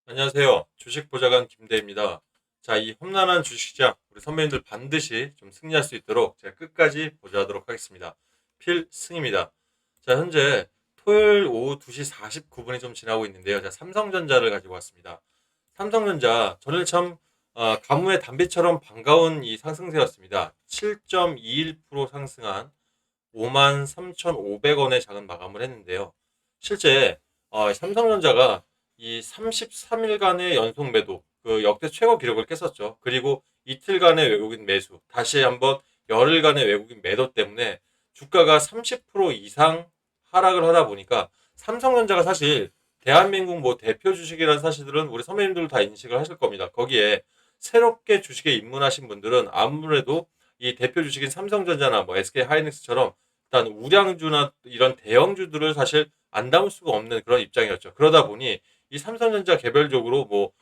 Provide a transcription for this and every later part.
안녕하세요. 주식보좌관 김대입니다. 자, 이 험난한 주식시장 우리 선배님들 반드시 좀 승리할 수 있도록 제가 끝까지 보좌하도록 하겠습니다. 필승입니다. 자, 현재 토요일 오후 2시 49분이 좀 지나고 있는데요. 자, 삼성전자를 가지고 왔습니다. 삼성전자 전일 참 가뭄의 단비처럼 반가운 이 상승세였습니다. 7.21% 상승한 53,500원의 작은 마감을 했는데요. 실제 삼성전자가 이 33일간의 연속 매도, 그 역대 최고 기록을 깼었죠. 그리고 이틀간의 외국인 매수, 다시 한번 열흘간의 외국인 매도 때문에 주가가 30% 이상 하락을 하다 보니까 삼성전자가 사실 대한민국 뭐 대표 주식이라는 사실들은 우리 선배님들도 다 인식을 하실 겁니다. 거기에 새롭게 주식에 입문하신 분들은 아무래도 이 대표 주식인 삼성전자나 뭐 SK 하이닉스처럼 일단 우량주나 이런 대형주들을 사실 안 담을 수가 없는 그런 입장이었죠. 그러다 보니 이 삼성전자 개별적으로 뭐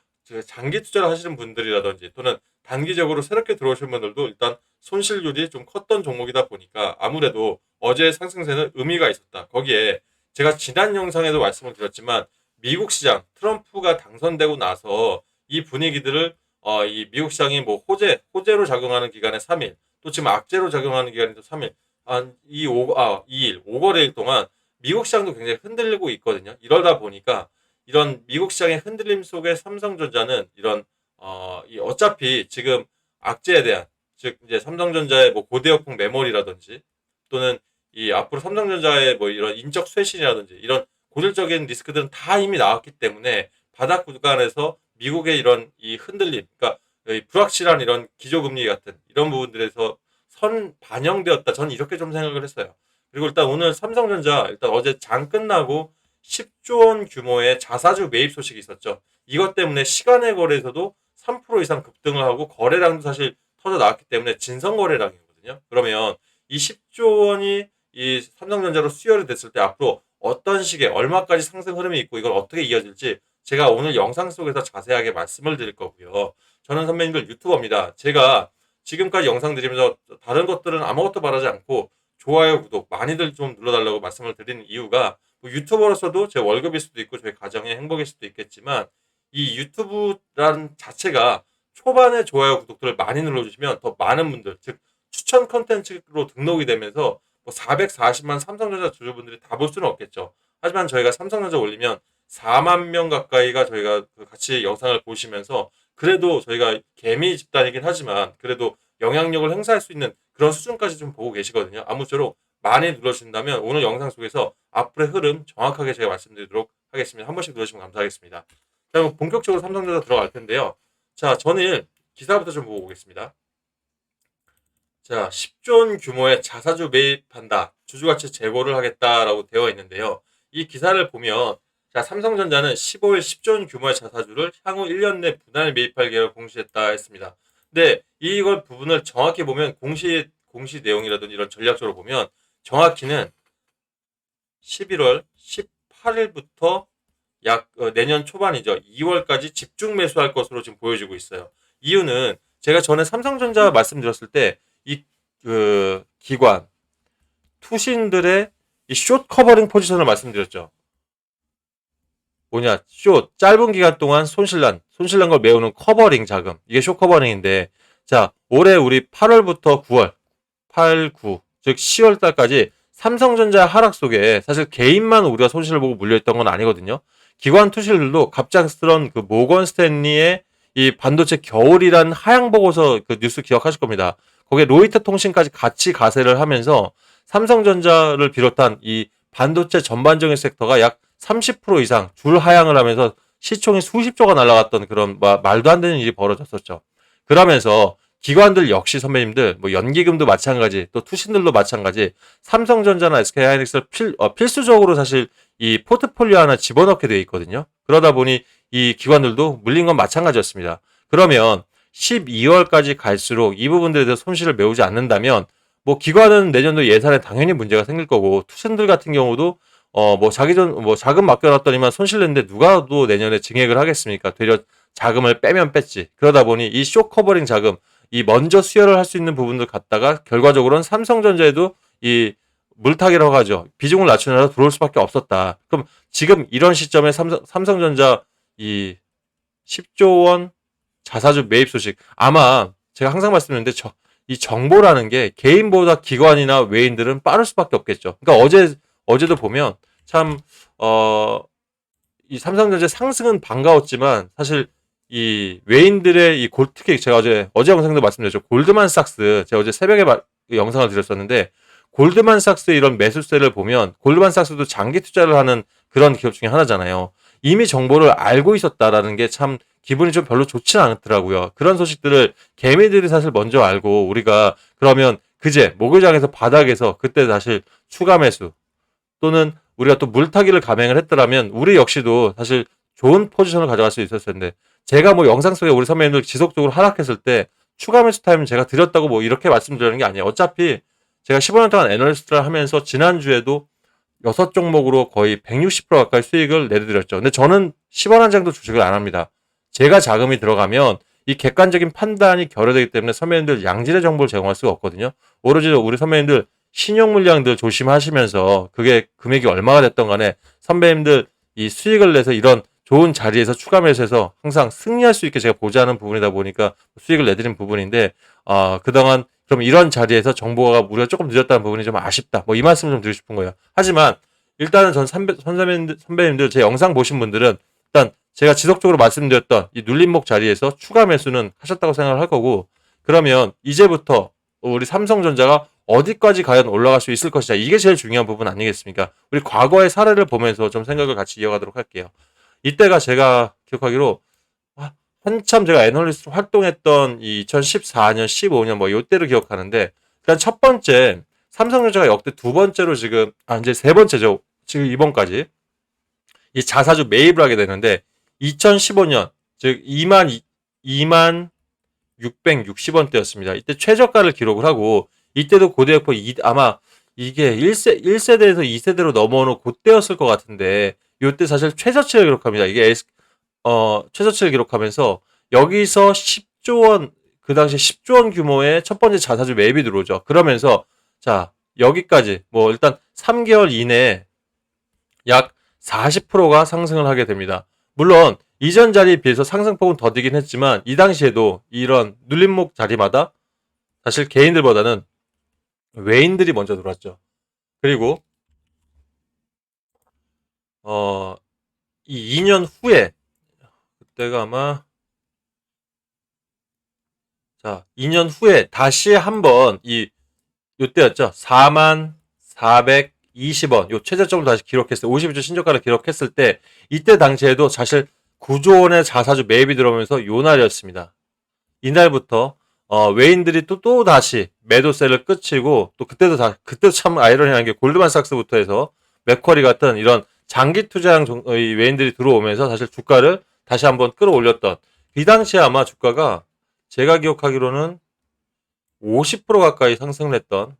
장기 투자를 하시는 분들이라든지 또는 단기적으로 새롭게 들어오신 분들도 일단 손실률이 좀 컸던 종목이다 보니까 아무래도 어제의 상승세는 의미가 있었다. 거기에 제가 지난 영상에도 말씀을 드렸지만 미국 시장 트럼프가 당선되고 나서 이 분위기들을 이 미국 시장이 뭐 호재로 작용하는 기간에 3일 또 지금 악재로 작용하는 기간에도 3일 한 2일 5거래일 동안 미국 시장도 굉장히 흔들리고 있거든요. 이러다 보니까 이런 미국 시장의 흔들림 속에 삼성전자는 이런 이 어차피 지금 악재에 대한 즉 이제 삼성전자의 뭐 고대역폭 메모리라든지 또는 이 앞으로 삼성전자의 뭐 이런 인적 쇄신이라든지 이런 고질적인 리스크들은 다 이미 나왔기 때문에 바닥 구간에서 미국의 이런 이 흔들림, 그러니까 이 불확실한 이런 기조금리 같은 이런 부분들에서 선 반영되었다. 저는 이렇게 좀 생각을 했어요. 그리고 일단 오늘 삼성전자 일단 어제 장 끝나고 10조 원 규모의 자사주 매입 소식이 있었죠. 이것 때문에 시간의 거래에서도 3% 이상 급등을 하고 거래량도 사실 터져 나왔기 때문에 진성 거래량이거든요. 그러면 이 10조 원이 이 삼성전자로 수혈이 됐을 때 앞으로 어떤 식의 얼마까지 상승 흐름이 있고 이걸 어떻게 이어질지 제가 오늘 영상 속에서 자세하게 말씀을 드릴 거고요. 저는 선배님들 유튜버입니다. 제가 지금까지 영상 드리면서 다른 것들은 아무것도 말하지 않고 좋아요, 구독 많이들 좀 눌러달라고 말씀을 드리는 이유가 뭐 유튜버로서도 제 월급일 수도 있고 저희 가정의 행복일 수도 있겠지만 이 유튜브라는 자체가 초반에 좋아요, 구독들을 많이 눌러주시면 더 많은 분들, 즉 추천 컨텐츠로 등록이 되면서 뭐 440만 삼성전자 주주분들이 다 볼 수는 없겠죠. 하지만 저희가 삼성전자 올리면 4만 명 가까이가 저희가 같이 영상을 보시면서 그래도 저희가 개미 집단이긴 하지만 그래도 영향력을 행사할 수 있는 그런 수준까지 좀 보고 계시거든요. 아무쪼록 많이 눌러주신다면 오늘 영상 속에서 앞으로의 흐름 정확하게 제가 말씀드리도록 하겠습니다. 한 번씩 눌러주시면 감사하겠습니다. 자, 그럼 본격적으로 삼성전자 들어갈 텐데요. 자, 전일 기사부터 좀 보고 오겠습니다. 자, 10조 원 규모의 자사주 매입한다. 주주가치 재고를 하겠다라고 되어 있는데요. 이 기사를 보면 자, 삼성전자는 15일 10조 원 규모의 자사주를 향후 1년 내 분할 매입할 계획을 공시했다 했습니다. 근데 이걸 부분을 정확히 보면 공시 내용이라든지 이런 전략적으로 보면 정확히는 11월 18일부터 약 내년 초반이죠. 2월까지 집중 매수할 것으로 지금 보여지고 있어요. 이유는 제가 전에 삼성전자 말씀드렸을 때 이 그 기관 투신들의 이 숏 커버링 포지션을 말씀드렸죠. 뭐냐, 숏 짧은 기간 동안 손실난 걸 메우는 커버링 자금, 이게 숏 커버링인데, 자, 올해 우리 8월부터 9월 8, 9, 즉 10월 달까지 삼성전자 하락 속에 사실 개인만 우리가 손실을 보고 물려있던 건 아니거든요. 기관 투실들도 갑작스런 그 모건 스탠리의 이 반도체 겨울이란 하향 보고서 그 뉴스 기억하실 겁니다. 거기에 로이터 통신까지 같이 가세를 하면서 삼성전자를 비롯한 이 반도체 전반적인 섹터가 약 30% 이상 줄 하향을 하면서 시총이 수십조가 날아갔던 그런 말도 안 되는 일이 벌어졌었죠. 그러면서 기관들 역시 선배님들 뭐 연기금도 마찬가지 또 투신들도 마찬가지 삼성전자나 SK하이닉스를 필수적으로 사실 이 포트폴리오 하나 집어넣게 되어 있거든요. 그러다 보니 이 기관들도 물린 건 마찬가지였습니다. 그러면 12월까지 갈수록 이 부분들에 대해서 손실을 메우지 않는다면 뭐 기관은 내년도 예산에 당연히 문제가 생길 거고 투신들 같은 경우도 뭐 자금 맡겨놨더니만 손실 냈는데 누가 또 내년에 증액을 하겠습니까? 되려 자금을 빼면 뺐지. 그러다 보니 이 쇼 커버링 자금 이 먼저 수혈을 할 수 있는 부분들 갖다가 결과적으로는 삼성전자에도 이 물타기라고 하죠. 비중을 낮추느라 들어올 수밖에 없었다. 그럼 지금 이런 시점에 삼성전자 이 10조 원 자사주 매입 소식. 아마 제가 항상 말씀드렸는데 이 정보라는 게 개인보다 기관이나 외인들은 빠를 수밖에 없겠죠. 그러니까 어제도 보면 참 이 삼성전자 상승은 반가웠지만 사실 이 외인들의 특히 제가 어제 영상도 말씀드렸죠. 골드만삭스, 제가 어제 새벽에 영상을 드렸었는데, 골드만삭스의 이런 매수세를 보면 골드만삭스도 장기 투자를 하는 그런 기업 중에 하나잖아요. 이미 정보를 알고 있었다라는 게 참 기분이 좀 별로 좋지는 않더라고요. 그런 소식들을 개미들이 사실 먼저 알고 우리가 그러면 그제 목요장에서 바닥에서 그때 사실 추가 매수 또는 우리가 또 물타기를 감행을 했더라면 우리 역시도 사실 좋은 포지션을 가져갈 수 있었을 텐데, 제가 뭐 영상 속에 우리 선배님들 지속적으로 하락했을 때 추가 매수 타임 제가 드렸다고 뭐 이렇게 말씀드리는 게 아니에요. 어차피 제가 15년 동안 애널리스트를 하면서 지난주에도 6종목으로 거의 160% 가까이 수익을 내드렸죠. 근데 저는 10원 한 장도 주식을 안 합니다. 제가 자금이 들어가면 이 객관적인 판단이 결여되기 때문에 선배님들 양질의 정보를 제공할 수가 없거든요. 오로지 우리 선배님들 신용 물량들 조심하시면서 그게 금액이 얼마가 됐던 간에 선배님들 이 수익을 내서 이런 좋은 자리에서 추가 매수해서 항상 승리할 수 있게 제가 보자는 부분이다 보니까 수익을 내드린 부분인데, 그동안 그럼 이런 자리에서 정보가 우리가 조금 늦었다는 부분이 좀 아쉽다. 뭐 이 말씀을 좀 드리고 싶은 거예요. 하지만 일단은 전 선배님들 제 영상 보신 분들은 일단 제가 지속적으로 말씀드렸던 이 눌림목 자리에서 추가 매수는 하셨다고 생각을 할 거고, 그러면 이제부터 우리 삼성전자가 어디까지 과연 올라갈 수 있을 것이냐, 이게 제일 중요한 부분 아니겠습니까? 우리 과거의 사례를 보면서 좀 생각을 같이 이어가도록 할게요. 이때가 제가 기억하기로 한참 제가 애널리스트로 활동했던 이 2014년, 15년 뭐 요때를 기억하는데, 일단 첫 번째 삼성전자가 역대 두 번째로 지금 이제 세 번째죠. 지금 이번까지 이 자사주 매입을 하게 되는데, 2015년 즉 2만 660원대였습니다. 이때 최저가를 기록을 하고, 이때도 고대역포 아마 이게 1세대에서 2세대로 넘어오는 그때였을 것 같은데, 이때 사실 최저치를 기록합니다. 이게 최저치를 기록하면서 여기서 10조 원, 그 당시 10조 원 규모의 첫 번째 자사주 매입이 들어오죠. 그러면서 자, 여기까지 뭐 일단 3개월 이내에 약 40%가 상승을 하게 됩니다. 물론 이전 자리에 비해서 상승폭은 더디긴 했지만 이 당시에도 이런 눌림목 자리마다 사실 개인들보다는 외인들이 먼저 들어왔죠. 그리고 이 2년 후에 그때가 아마 2년 후에 다시 한번 요때였죠. 44,420원 요 최저점을 다시 기록했어요. 52주 신저가를 기록했을 때 이때 당시에도 사실 9조 원의 자사주 매입이 들어오면서 요 날이었습니다. 이날부터 외인들이 또 다시 매도세를 끝이고, 또 그때도 참 아이러니한 게 골드만삭스부터 해서 맥쿼리 같은 이런 장기 투자형 외인들이 들어오면서 사실 주가를 다시 한번 끌어올렸던, 이 당시에 아마 주가가 제가 기억하기로는 50% 가까이 상승을 했던,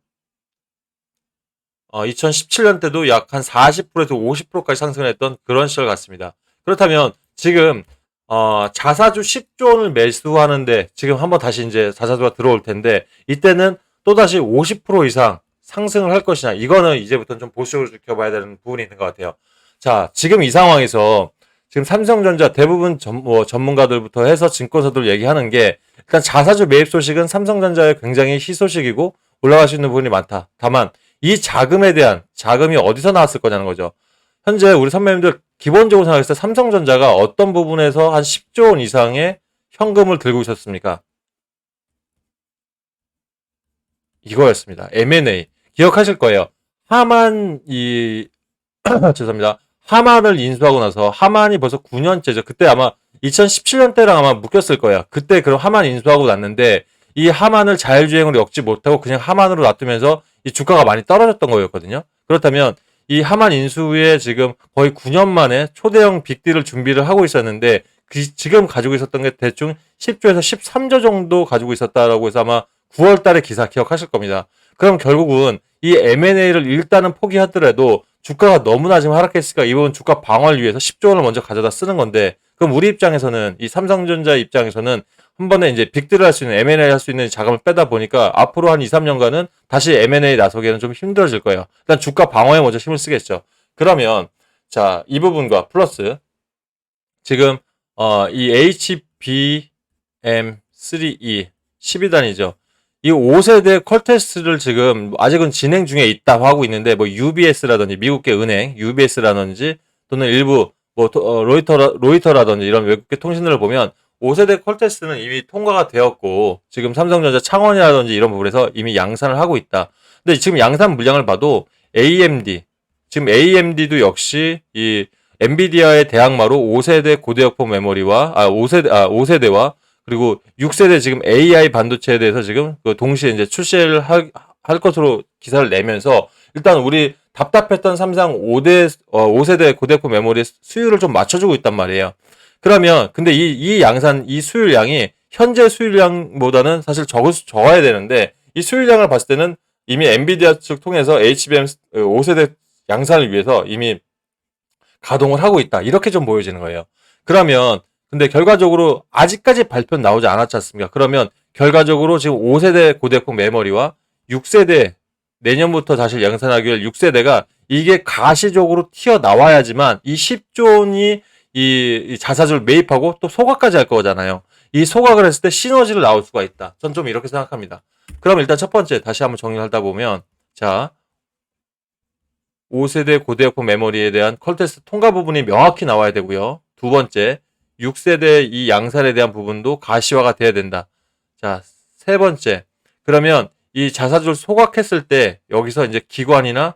2017년 때도 약 한 40%에서 50%까지 상승을 했던 그런 시절 같습니다. 그렇다면 지금 자사주 10조 원을 매수하는데 지금 한번 다시 이제 자사주가 들어올 텐데, 이때는 또다시 50% 이상 상승을 할 것이냐, 이거는 이제부터는 좀 보수적으로 지켜봐야 되는 부분이 있는 것 같아요. 자, 지금 이 상황에서 지금 삼성전자 대부분 전문가들부터 해서 증권사들 얘기하는 게, 일단 자사주 매입 소식은 삼성전자의 굉장히 희소식이고 올라갈 수 있는 부분이 많다. 다만 이 자금이 어디서 나왔을 거냐는 거죠. 현재 우리 선배님들 기본적으로 생각했을 때 삼성전자가 어떤 부분에서 한 10조 원 이상의 현금을 들고 있었습니까? 이거였습니다. M&A. 기억하실 거예요. 죄송합니다. 하만을 인수하고 나서, 하만이 벌써 9년째죠. 그때 아마 2017년 때랑 아마 묶였을 거예요. 그때 그럼 하만 인수하고 났는데, 이 하만을 자율주행으로 엮지 못하고 그냥 하만으로 놔두면서 이 주가가 많이 떨어졌던 거였거든요. 그렇다면 이 하만 인수 후에 지금 거의 9년 만에 초대형 빅딜을 준비를 하고 있었는데, 지금 가지고 있었던 게 대충 10조에서 13조 정도 가지고 있었다라고 해서 아마 9월 달에 기사 기억하실 겁니다. 그럼 결국은 이 M&A를 일단은 포기하더라도 주가가 너무나 지금 하락했으니까 이 부분 주가 방어를 위해서 10조 원을 먼저 가져다 쓰는 건데, 그럼 우리 입장에서는, 이 삼성전자 입장에서는 한 번에 이제 빅딜을 할 수 있는, M&A 할 수 있는 자금을 빼다 보니까 앞으로 한 2, 3년간은 다시 M&A 나서기에는 좀 힘들어질 거예요. 일단 주가 방어에 먼저 힘을 쓰겠죠. 그러면 자, 이 부분과 플러스 지금 이 HBM3E 12단이죠. 이 5세대 퀄테스트를 지금 아직은 진행 중에 있다고 하고 있는데 뭐 UBS라든지 미국계 은행 UBS라든지 또는 일부 뭐 로이터라든지 이런 외국계 통신들을 보면 5세대 퀄테스트는 이미 통과가 되었고 지금 삼성전자 창원이라든지 이런 부분에서 이미 양산을 하고 있다. 근데 지금 양산 물량을 봐도 지금 AMD도 역시 이 엔비디아의 대항마로 5세대 고대역폭 메모리와 5세대와 그리고 6세대 지금 AI 반도체에 대해서 지금 그 동시에 이제 출시를 할 것으로 기사를 내면서 일단 우리 답답했던 삼성 5세대 고대역폭 메모리 수율을 좀 맞춰주고 있단 말이에요. 그러면 근데 이 양산 이 수율량이 현재 수율량보다는 사실 적어야 되는데 이 수율량을 봤을 때는 이미 엔비디아 측 통해서 HBM 5세대 양산을 위해서 이미 가동을 하고 있다. 이렇게 좀 보여지는 거예요. 그러면 근데 결과적으로 아직까지 발표는 나오지 않았지 않습니까? 그러면 결과적으로 지금 5세대 고대폭 메모리와 6세대 내년부터 다시 양산하기 위해 6세대가 이게 가시적으로 튀어나와야지만 이 10존이 이 자사주를 매입하고 또 소각까지 할 거잖아요. 이 소각을 했을 때 시너지를 나올 수가 있다. 전 좀 이렇게 생각합니다. 그럼 일단 첫 번째 다시 한번 정리를 하다 보면 자 5세대 고대역폭 메모리에 대한 퀄테스트 통과 부분이 명확히 나와야 되고요. 두 번째, 6세대 이 양산에 대한 부분도 가시화가 돼야 된다. 자, 세 번째, 그러면 이 자사주를 소각했을 때 여기서 이제 기관이나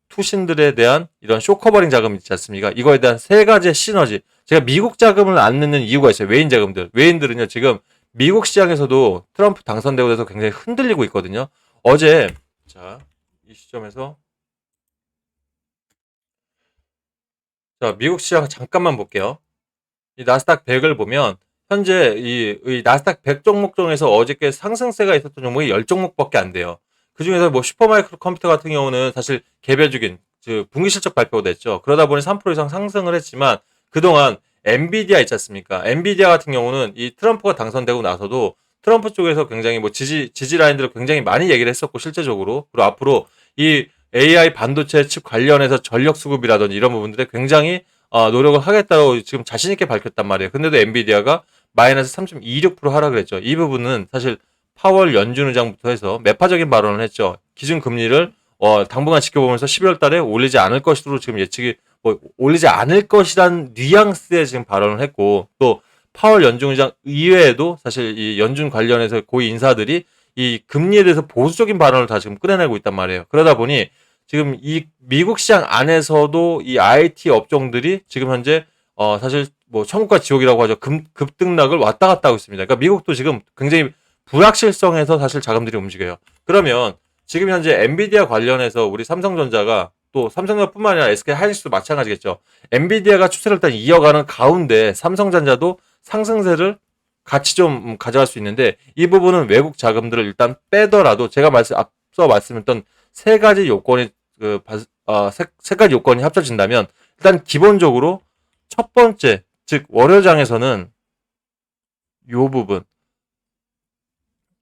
투신들에 대한 이런 쇼커버링 자금 있지 않습니까? 이거에 대한 세 가지의 시너지. 제가 미국 자금을 안 넣는 이유가 있어요. 외인 자금들. 외인들은요, 지금 미국 시장에서도 트럼프 당선되고 나서 굉장히 흔들리고 있거든요. 어제, 자, 이 시점에서 자, 미국 시장 잠깐만 볼게요. 이 나스닥 100을 보면 현재 이 나스닥 100 종목 중에서 어저께 상승세가 있었던 종목이 10종목밖에 안 돼요. 그중에서 뭐 슈퍼마이크로 컴퓨터 같은 경우는 사실 개별적인 분기 실적 발표가 됐죠. 그러다 보니 3% 이상 상승을 했지만 그동안 엔비디아 있지 않습니까? 엔비디아 같은 경우는 이 트럼프가 당선되고 나서도 트럼프 쪽에서 굉장히 뭐 지지 라인들을 굉장히 많이 얘기를 했었고 실제적으로 그리고 앞으로 이 AI 반도체 칩 관련해서 전력 수급이라든지 이런 부분들에 굉장히 노력을 하겠다고 지금 자신 있게 밝혔단 말이에요. 근데도 엔비디아가 마이너스 3.26% 하락을 했죠. 이 부분은 사실 파월 연준 의장부터 해서 매파적인 발언을 했죠. 기준 금리를 당분간 지켜보면서 12월 달에 올리지 않을 것으로 지금 예측이 올리지 않을 것이란 뉘앙스의 지금 발언을 했고 또 파월 연준 의장 이외에도 사실 이 연준 관련해서 고위 인사들이 이 금리에 대해서 보수적인 발언을 다 지금 꺼내내고 있단 말이에요. 그러다 보니 지금 이 미국 시장 안에서도 이 IT 업종들이 지금 현재 사실 뭐 천국과 지옥이라고 하죠. 급등락을 왔다 갔다 하고 있습니다. 그러니까 미국도 지금 굉장히 불확실성에서 사실 자금들이 움직여요. 그러면 지금 현재 엔비디아 관련해서 우리 삼성전자가 또 삼성전자뿐만 아니라 SK 하이닉스도 마찬가지겠죠. 엔비디아가 추세를 일단 이어가는 가운데 삼성전자도 상승세를 같이 좀 가져갈 수 있는데 이 부분은 외국 자금들을 일단 빼더라도 제가 앞서 말씀했던 세 가지 요건이 세 가지 요건이 합쳐진다면 일단 기본적으로 첫 번째 즉 월요장에서는 요 부분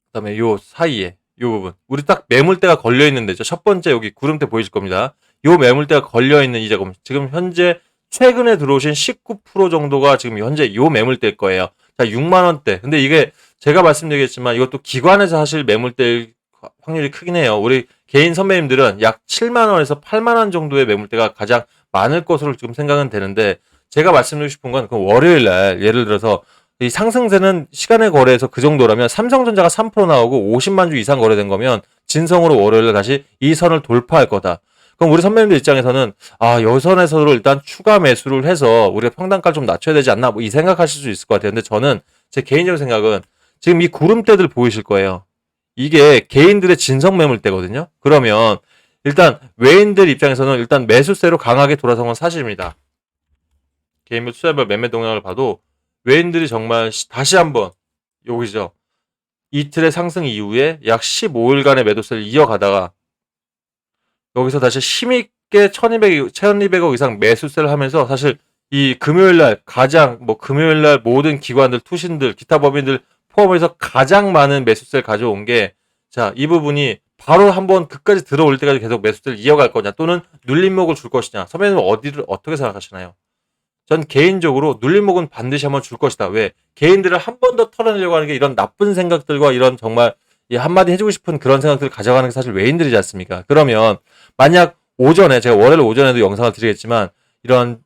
그다음에 요 사이에 요 부분 우리 딱 매물대가 걸려 있는 데죠. 첫 번째 여기 구름대 보이실 겁니다. 요 매물대가 걸려 있는 이 자금 지금 현재 최근에 들어오신 19% 정도가 지금 현재 요 매물대일 거예요. 자, 6만 원대. 근데 이게 제가 말씀드리겠지만 이것도 기관에서 사실 매물대일 확률이 크긴 해요. 우리 개인 선배님들은 약 7만 원에서 8만 원 정도의 매물대가 가장 많을 것으로 지금 생각은 되는데 제가 말씀드리고 싶은 건 그 월요일 날 예를 들어서 이 상승세는 시간의 거래에서 그 정도라면 삼성전자가 3% 나오고 50만 주 이상 거래된 거면 진성으로 월요일에 다시 이 선을 돌파할 거다. 그럼 우리 선배님들 입장에서는 여 선에서도 일단 추가 매수를 해서 우리가 평단가를 좀 낮춰야 되지 않나 뭐 이 생각하실 수 있을 것 같아요. 근데 저는 제 개인적인 생각은 지금 이 구름대들 보이실 거예요. 이게 개인들의 진성 매물대거든요. 그러면 일단 외인들 입장에서는 일단 매수세로 강하게 돌아선 건 사실입니다. 개인별 투자별 매매 동향을 봐도 외인들이 정말 다시 한번 여기죠. 이틀의 상승 이후에 약 15일간의 매도세를 이어가다가 여기서 다시 힘있게 1200억 이상 매수세를 하면서 사실 이 금요일날 금요일날 모든 기관들, 투신들, 기타 법인들 포함해서 가장 많은 매수세를 가져온 게 자, 이 부분이 바로 한번 끝까지 들어올 때까지 계속 매수세를 이어갈 거냐 또는 눌림목을 줄 것이냐 선배님은 어떻게 생각하시나요? 전 개인적으로 눌림목은 반드시 한번 줄 것이다. 왜? 개인들을 한 번 더 털어내려고 하는 게 이런 나쁜 생각들과 이런 정말 이 한마디 해주고 싶은 그런 생각들을 가져가는 게 사실 외인들이지 않습니까? 그러면 만약 오전에 제가 월요일 오전에도 영상을 드리겠지만 이런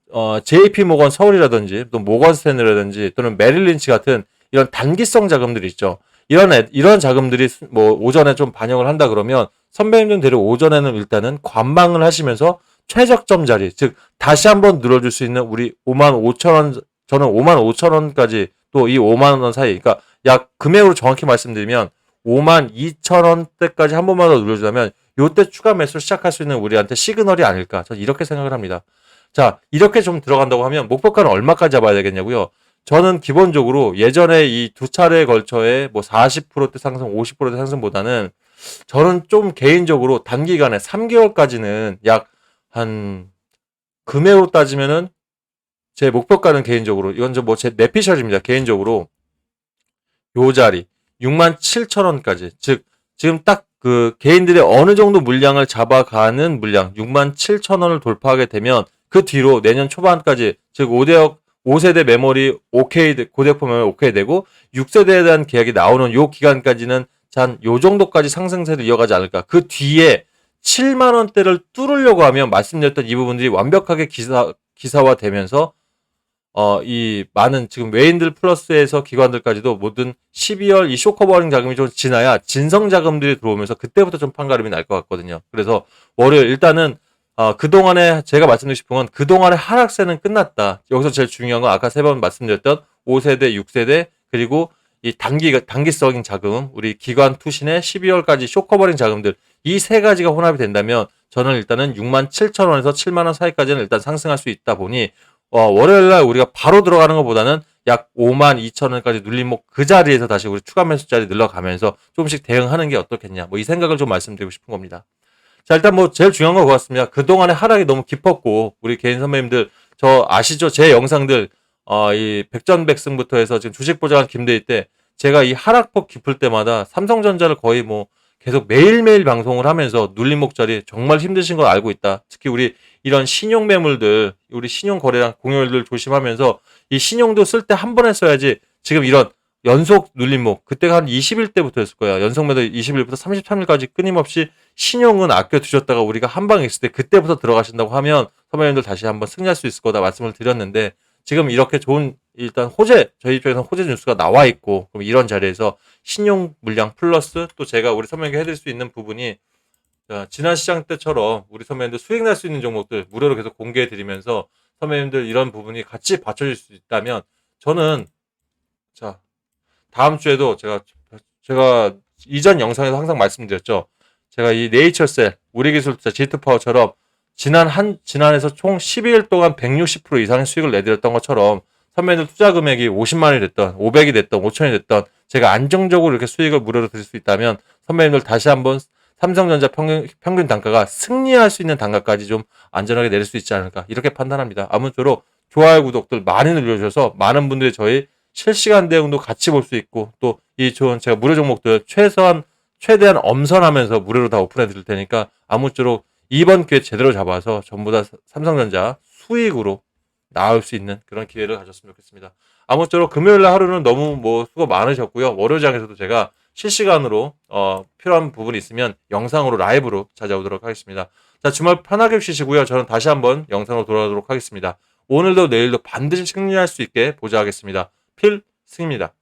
JP 모건 서울이라든지 또 모건 스탠리라든지 또는 메릴 린치 같은 이런 단기성 자금들이 있죠. 이런 자금들이 뭐 오전에 좀 반영을 한다 그러면 선배님들 오전에는 일단은 관망을 하시면서 최저점 자리, 즉 다시 한번 늘어줄 수 있는 우리 55,000원, 저는 55,000원까지 또 이 5만원 사이, 그러니까 약 금액으로 정확히 말씀드리면 52,000원대까지 한 번만 더 눌러주자면 요때 추가 매수를 시작할 수 있는 우리한테 시그널이 아닐까, 저는 이렇게 생각을 합니다. 자, 이렇게 좀 들어간다고 하면 목표가는 얼마까지 잡아야 되겠냐고요? 저는 기본적으로 예전에 이 두 차례에 걸쳐의 뭐 40%대 상승, 50%대 상승보다는 저는 좀 개인적으로 단기간에 3개월까지는 약 한 금액으로 따지면은 제 목표가는 개인적으로 이건 좀 뭐 제 내피셜입니다. 개인적으로 요 자리 67,000원까지, 즉 지금 딱 그 개인들의 어느 정도 물량을 잡아가는 물량 67,000원을 돌파하게 되면 그 뒤로 내년 초반까지, 즉 5세대 메모리 오케이, 고대포 메모리 오케이 되고 6세대에 대한 계약이 나오는 요 기간까지는 한 요 정도까지 상승세를 이어가지 않을까. 그 뒤에 7만 원대를 뚫으려고 하면 말씀드렸던 이 부분들이 완벽하게 기사화되면서 이 많은 지금 외인들 플러스에서 기관들까지도 모든 12월 이 쇼커버링 자금이 좀 지나야 진성 자금들이 들어오면서 그때부터 좀 판가름이 날 것 같거든요. 그래서 월요일 일단은 그동안에 제가 말씀드리고 싶은 건 그동안의 하락세는 끝났다. 여기서 제일 중요한 건 아까 세 번 말씀드렸던 5세대, 6세대 그리고 이 단기성인 자금, 우리 기관 투신의 12월까지 쇼커버링 자금들, 이 세 가지가 혼합이 된다면 저는 일단은 67,000원에서 7만 원 사이까지는 일단 상승할 수 있다 보니 월요일날 우리가 바로 들어가는 것보다는 약 52,000원까지 눌림목 그 자리에서 다시 우리 추가 매수 자리 늘러가면서 조금씩 대응하는 게 어떻겠냐, 뭐 이 생각을 좀 말씀드리고 싶은 겁니다. 자, 일단 뭐 제일 중요한 거 같습니다. 그동안의 하락이 너무 깊었고 우리 개인 선배님들 저 아시죠? 제 영상들 이 백전백승부터 해서 지금 주식 보장한 김대희 때 제가 이 하락폭 깊을 때마다 삼성전자를 거의 뭐 계속 매일매일 방송을 하면서 눌림목 자리 정말 힘드신 걸 알고 있다. 특히 우리 이런 신용 매물들, 우리 신용 거래량 공여율들 조심하면서 이 신용도 쓸 때 한 번에 써야지 지금 이런 연속 눌림목, 그때가 한 20일때부터였을 거야. 연속 매도 20일부터 33일까지 끊임없이 신용은 아껴 두셨다가 우리가 한 방에 있을 때 그때부터 들어가신다고 하면 선배님들 다시 한번 승리할 수 있을 거다 말씀을 드렸는데, 지금 이렇게 좋은 일단 저희 입장에서는 호재 뉴스가 나와 있고, 그럼 이런 자리에서 신용 물량 플러스 또 제가 우리 선배님께 해드릴 수 있는 부분이, 자, 지난 시장 때처럼 우리 선배님들 수익 날 수 있는 종목들 무료로 계속 공개해 드리면서 선배님들 이런 부분이 같이 받쳐줄 수 있다면 저는, 자, 다음 주에도 제가 이전 영상에서 항상 말씀드렸죠. 제가 이 네이처셀, 우리기술투자, G2파워처럼 지난해에서 총 12일 동안 160% 이상의 수익을 내드렸던 것처럼 선배님들 투자 금액이 50만 원이 됐던 500이 됐던 5천이 됐던 제가 안정적으로 이렇게 수익을 무료로 드릴 수 있다면 선배님들 다시 한번 삼성전자 평균 단가가 승리할 수 있는 단가까지 좀 안전하게 내릴 수 있지 않을까, 이렇게 판단합니다. 아무쪼록 좋아요, 구독들 많이 눌러주셔서 많은 분들이 저희 실시간 대응도 같이 볼 수 있고, 또 이 좋은 제가 무료 종목들 최대한 엄선하면서 무료로 다 오픈해 드릴 테니까 아무쪼록 이번 기회 제대로 잡아서 전부 다 삼성전자 수익으로 나올 수 있는 그런 기회를 가졌으면 좋겠습니다. 아무쪼록 금요일 날 하루는 너무 뭐 수고 많으셨고요. 월요장에서도 제가 실시간으로 필요한 부분이 있으면 영상으로 라이브로 찾아오도록 하겠습니다. 자, 주말 편하게 쉬시고요. 저는 다시 한번 영상으로 돌아오도록 하겠습니다. 오늘도 내일도 반드시 승리할 수 있게 보좌하겠습니다. 필승입니다.